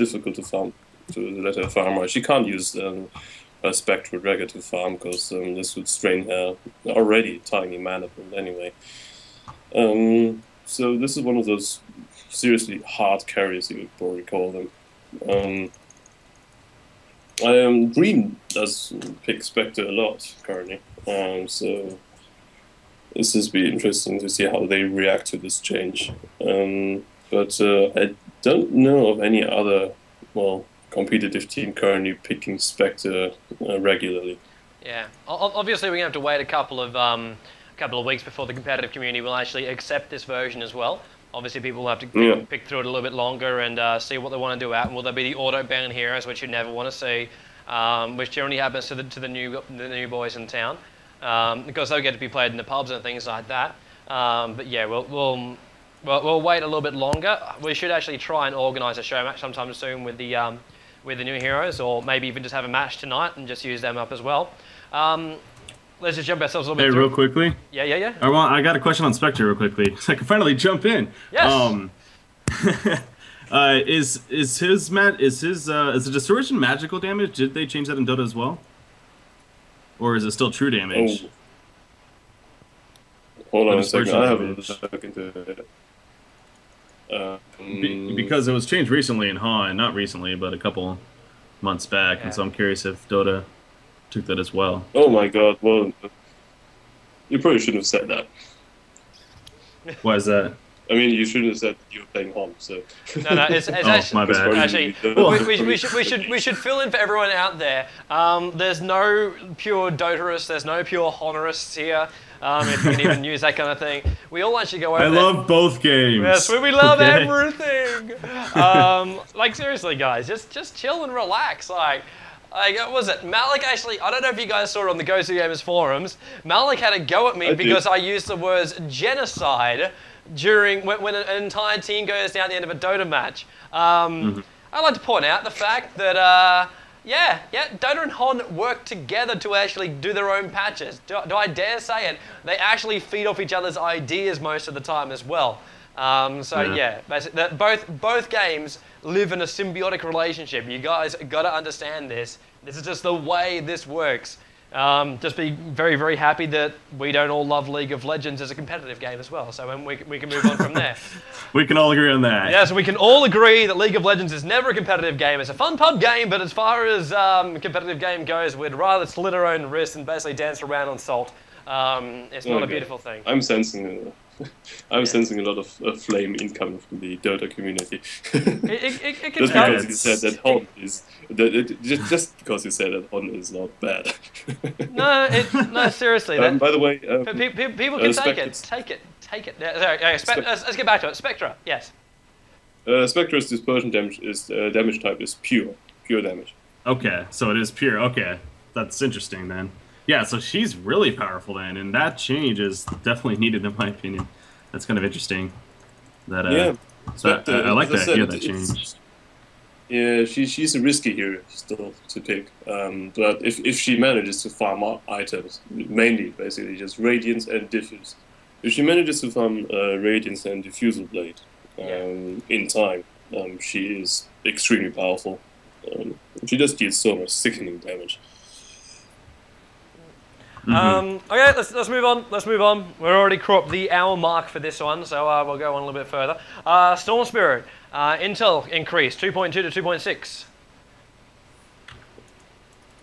difficult to farm, to let her farm. Or she can't use a Spectral Dragger to farm, because this would strain her already tiny mana pool anyway. So this is one of those seriously hard carries, you would probably call them. Green does pick Spectre a lot currently, so this has been interesting to see how they react to this change. But I don't know of any other, well, competitive team currently picking Spectre regularly. Yeah, obviously we're going to have to wait a couple of weeks before the competitive community will actually accept this version as well. Obviously people will have to pick through it a little bit longer and see what they want to do out. And will there be the auto-ban heroes, which you never want to see, which generally happens to the new boys in town, because they'll get to be played in the pubs and things like that. But yeah, we'll wait a little bit longer. We should actually try and organise a show match sometime soon with the new heroes, or maybe even just have a match tonight and just use them up as well. Let's just jump ourselves a little bit real quickly. Yeah. I got a question on Spectre real quickly, so I can finally jump in. Yes. Is the distortion magical damage? Did they change that in Dota as well, or is it still true damage? Hold on a second. I have a look into it. Because it was changed recently in Han, not recently, but a couple months back, and so I'm curious if Dota took that as well. Oh my god, well, you probably shouldn't have said that. Why is that? I mean, you shouldn't have said you were playing Hom, so... No, it's actually... my bad. Actually, we should fill in for everyone out there. There's no pure Dotarists, there's no pure Honorists here, if you can even use that kind of thing. We all actually go over there. I love both games. Yes, we love everything. Like, seriously, guys, just chill and relax. Like, what was it? Malik actually, I don't know if you guys saw it on the Go To Gamers forums, Malik had a go at me because I used the words genocide during when an entire team goes down at the end of a Dota match. I'd like to point out the fact that, Dota and Hon work together to actually do their own patches. Do I dare say it? They actually feed off each other's ideas most of the time as well. Basically, both games live in a symbiotic relationship. You guys got to understand this. This is just the way this works. Just be very, very happy that we don't all love League of Legends as a competitive game as well. So we can move on from there. We can all agree on that. Yeah, so we can all agree that League of Legends is never a competitive game. It's a fun pub game, but as far as a competitive game goes, we'd rather slit our own wrists and basically dance around on salt. It's not a beautiful thing. I'm sensing a lot of flame incoming from the Dota community. It can just because you said that Hon is just because you said that Hon is not bad. No, seriously. By the way, people can take it. Yeah, sorry, let's get back to it. Spectra, yes. Spectra's dispersion damage type is pure damage. Okay, so it is pure. Okay, that's interesting then. Yeah, so she's really powerful then, and that change is definitely needed in my opinion. That's kind of interesting. That I like that. Yeah, that change. Yeah, she's a risky hero still to pick. But if she manages to farm up items, mainly basically just Radiance and Diffuse. If she manages to farm Radiance and Diffusal Blade in time, she is extremely powerful. She just deals so much sickening damage. Okay, let's move on. Let's move on. We're already cropped the hour mark for this one, so we'll go on a little bit further. Storm Spirit, Intel increase 2.2 to 2.6.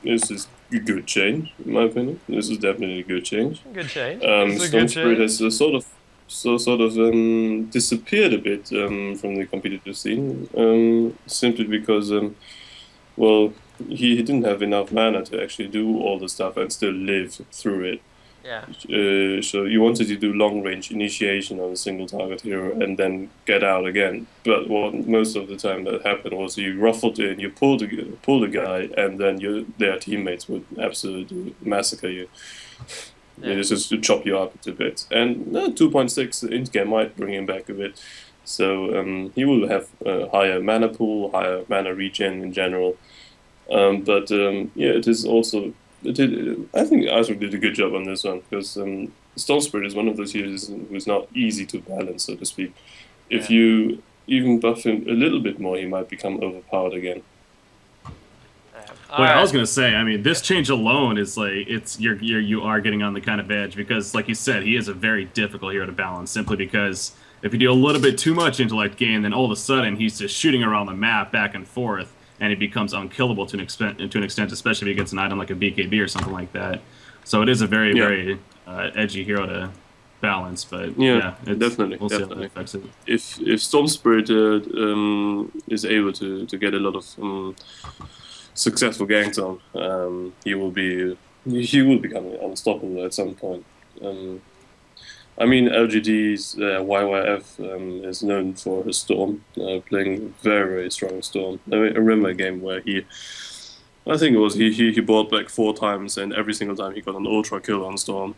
This is a good change, in my opinion. This is definitely a good change. Good change. Storm Spirit has sort of disappeared a bit from the competitive scene, simply because, well, he didn't have enough mana to actually do all the stuff and still live through it. Yeah. So you wanted to do long-range initiation on a single target hero and then get out again. But what most of the time that happened was you ruffled in, you pulled a guy, and then their teammates would absolutely massacre you. Yeah. It's just to chop you up a bit. And 2.6 int game might bring him back a bit. So he will have a higher mana pool, higher mana regen in general. It is also... I think Icefrog did a good job on this one, because Storm Spirit is one of those heroes who's not easy to balance, so to speak. If you even buff him a little bit more, he might become overpowered again. Well, I was gonna say, I mean, this change alone is like you are getting on the kind of edge because, like you said, he is a very difficult hero to balance simply because if you do a little bit too much intellect gain, then all of a sudden he's just shooting around the map back and forth, and he becomes unkillable to an extent, especially if he gets an item like a BKB or something like that. So it is a very edgy hero to balance, but definitely. We'll see how that affects it. If Storm Spirit is able to get a lot of successful ganks on, he will become unstoppable at some point. I mean, LGD's YYF is known for his Storm, playing very strong Storm. I remember a game where I think it was he bought back 4 times, and every single time he got an ultra kill on Storm.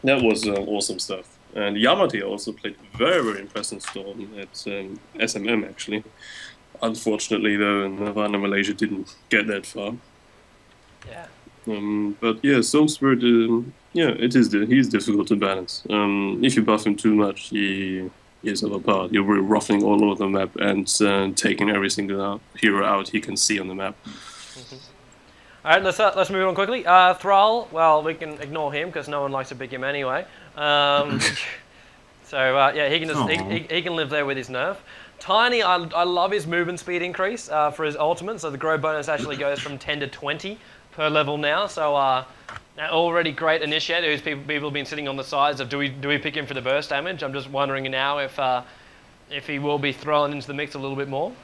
That was awesome stuff. And Yamate also played very impressive Storm at SMM actually. Unfortunately, though, Nirvana Malaysia didn't get that far. Yeah. But yeah, Storm Spirit, he's difficult to balance. If you buff him too much, he is overpowered. You're really ruffling all over the map and taking every single hero out he can see on the map. All right, let's move on quickly. Thrall, well, we can ignore him because no one likes to pick him anyway. Yeah, he can just he can live there with his nerf. Tiny, I love his movement speed increase for his ultimate. So the grow bonus actually goes from 10 to 20 per level now. So already great initiator who's people have been sitting on the sides of do we pick him for the burst damage? I'm just wondering now if he will be thrown into the mix a little bit more.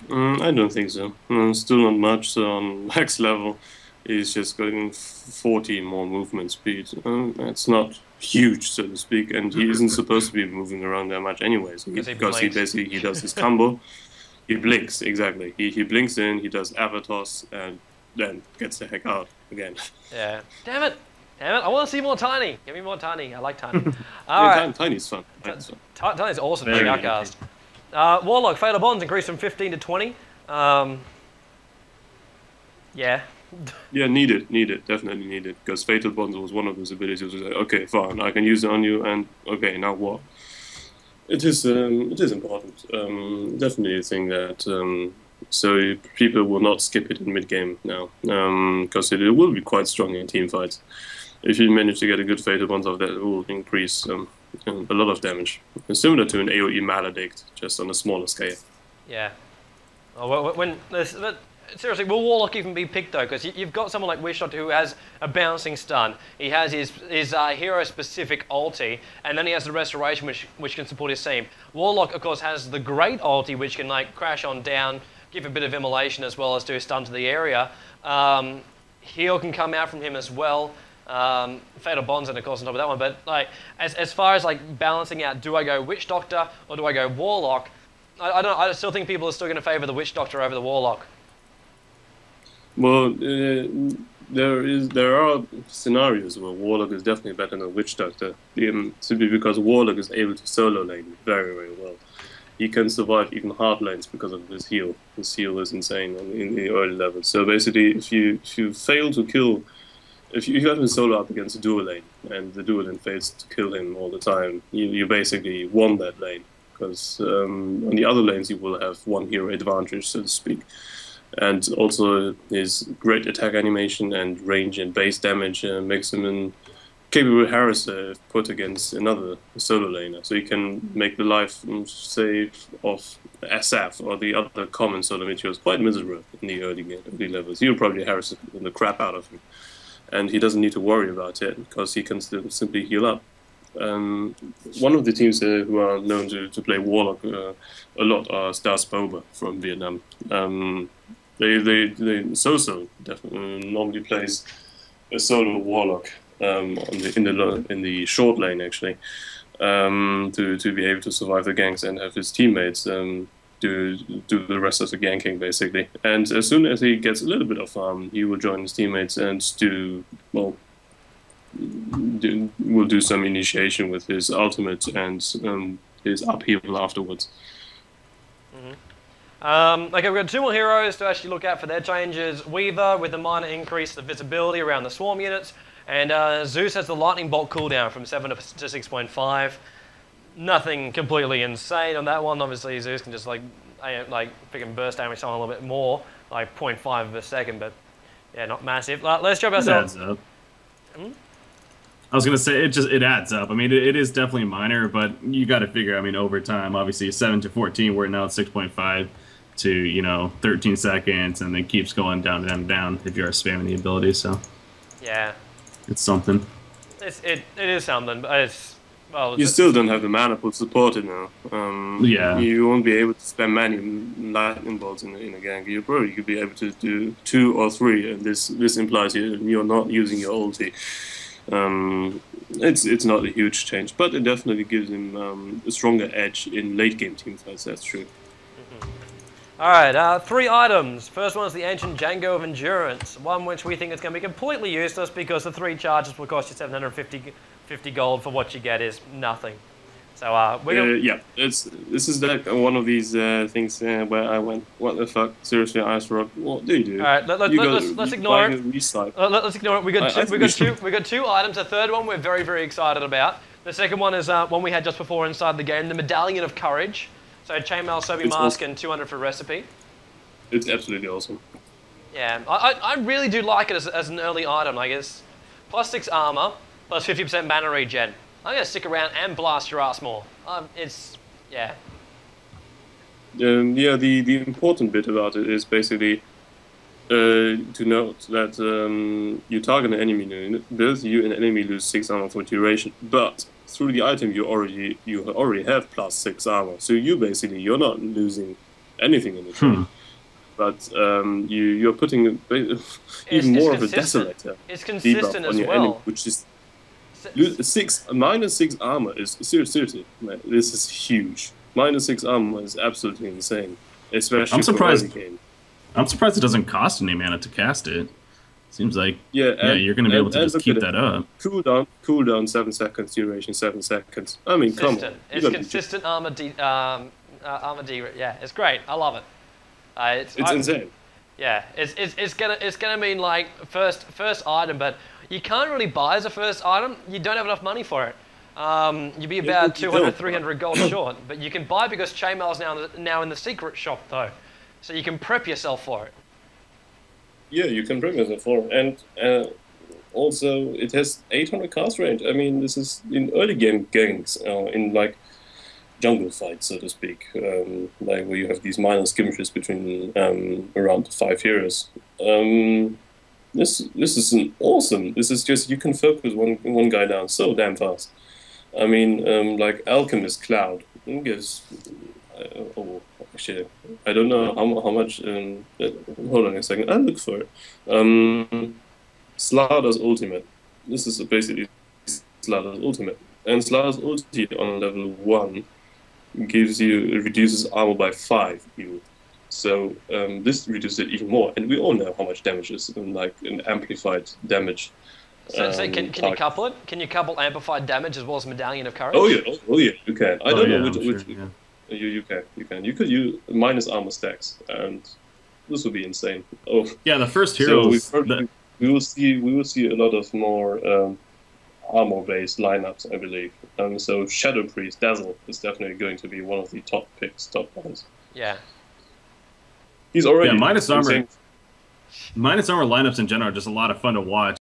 I don't think so. Still not much. So on max level, he's just getting 40 more movement speed. That's not huge, so to speak, and he isn't supposed to be moving around that much anyway. So because he basically does his combo, he blinks exactly. He blinks in, he does Avatos, and then gets the heck out again. Yeah. Damn it! I want to see more Tiny. Give me more Tiny. I like Tiny. All right. Tiny's fun. Tiny's awesome. Big outcast. Warlock Fatal Bonds increased from 15 to 20. Yeah. Yeah, needed, definitely needed, because Fatal Bonds was one of those abilities. Was like, okay, fine, I can use it on you, and okay, now what? It is important. Definitely a thing that so people will not skip it in mid game now, because it will be quite strong in team fights. If you manage to get a good Fatal Bonds of that, it will increase a lot of damage. It's similar to an AoE Maledict, just on a smaller scale. Yeah. Oh, seriously, will Warlock even be picked though? Because you've got someone like Wishshot who has a bouncing stun. He has his hero-specific ulti, and then he has the Restoration, which can support his team. Warlock, of course, has the Great ulti, which can like crash on down, give a bit of immolation as well as do a stun to the area. Heal can come out from him as well. Fatal Bonds, and of course on top of that one. But like, as far as like balancing out, do I go Witch Doctor or do I go Warlock? I still think people are still going to favour the Witch Doctor over the Warlock. Well, there are scenarios where Warlock is definitely better than Witch Doctor, simply because Warlock is able to solo lane very, very well. He can survive even hard lanes because of his heal. His heal is insane in the early levels. So basically, if you fail to kill, if you have him solo up against a dual lane, and the dual lane fails to kill him all the time, you basically won that lane, because on the other lanes you will have one hero advantage, so to speak. And also his great attack animation and range and base damage makes him a capable harasser if put against another solo laner. So he can make the life, say, of Asaf or the other common solo meteors quite miserable in the early levels. He'll probably harass the crap out of him. And he doesn't need to worry about it because he can still simply heal up. One of the teams who are known to play Warlock a lot are Stars Boba from Vietnam. Soso definitely normally plays a solo Warlock in the short lane actually, to be able to survive the ganks and have his teammates do the rest of the ganking basically. And as soon as he gets a little bit of farm, he will join his teammates and will do some initiation with his ultimate and his upheaval afterwards. Okay, we've got 2 more heroes to actually look at for their changes. Weaver with a minor increase of visibility around the swarm units, and Zeus has the lightning bolt cooldown from 7 to 6.5. nothing completely insane on that one. Obviously, Zeus can just like freaking burst damage someone a little bit more, like 0.5 of a second, but yeah, not massive. Let's drop ourselves. It adds up. I was gonna say it adds up. I mean, it is definitely minor, but you got to figure. I mean, over time, obviously 7 to 14, we're now at 6.5 to 13 seconds, and then keeps going down, down, down if you are spamming the ability. So yeah, it's something. It is something, but it's you still don't have the mana pool supported now. Yeah, you won't be able to spam many lightning bolts in a gank. You probably could be able to do 2 or 3, and this implies you're not using your ulti. It's not a huge change, but it definitely gives him a stronger edge in late game teamfights. That's true. Alright, 3 items. First one is the Ancient Django of Endurance, one which we think is going to be completely useless because the 3 charges will cost you 750 gold for what you get is nothing. So yeah, this is like one of these things where I went, what the fuck, seriously, Icefrog, what do you do? Alright, let's ignore it. Let's ignore it. We got 2 items. The third one we're very, very excited about. The second one is one we had just before inside the game, the Medallion of Courage. So Chainmail, Sobi Mask, awesome. And 200 for recipe. It's absolutely awesome. Yeah, I really do like it as an early item. Like it's plus 6 armor, plus 50% mana regen. I'm gonna stick around and blast your ass more. Yeah. Yeah, the important bit about it is basically to note that you target an enemy unit, both you and enemy lose 6 armor for duration, but through the item you already have plus 6 armor, so you're not losing anything in the trade. But you're putting even more of a desolator. It's consistent as well. Enemy, which is minus 6 armor is seriously, man, this is huge. Minus 6 armor is absolutely insane, especially for early game. I'm surprised it doesn't cost any mana to cast it. Seems like you're going to be able to just keep that up. Cooldown 7 seconds, duration 7 seconds. I mean, come on. It's consistent armor. Yeah, it's great. I love it. It's insane. Yeah, it's gonna mean like first item, but you can't really buy as a first item. You don't have enough money for it. You'd be about 200, 300 gold short, but you can buy because Chainmail's now in the secret shop though, so you can prep yourself for it. Yeah, you can prep yourself for it, and also it has 800 cast range. I mean, this is in early game ganks, in like jungle fights, so to speak, like where you have these minor skirmishes between around 5 heroes. This is awesome. This is just, you can focus one guy down so damn fast. I mean, like Alchemist Cloud gives. Actually, I don't know how much. Hold on a second. I'll look for it. Slaughter's Ultimate. This is basically Slaughter's Ultimate, and Slaughter's Ulti on level 1 reduces armor by 5 even. So this reduces it even more, and we all know how much damage is like an amplified damage. So can you couple it? Can you couple amplified damage as well as Medallion of Courage? Oh yeah, you can. I don't know which. You can. You could use minus armor stacks, and this would be insane. Oh yeah, the first heroes. So we will see a lot of more armor-based lineups, I believe. So Shadow Priest Dazzle is definitely going to be one of the top ones. Yeah. He's already minus armor lineups in general are just a lot of fun to watch.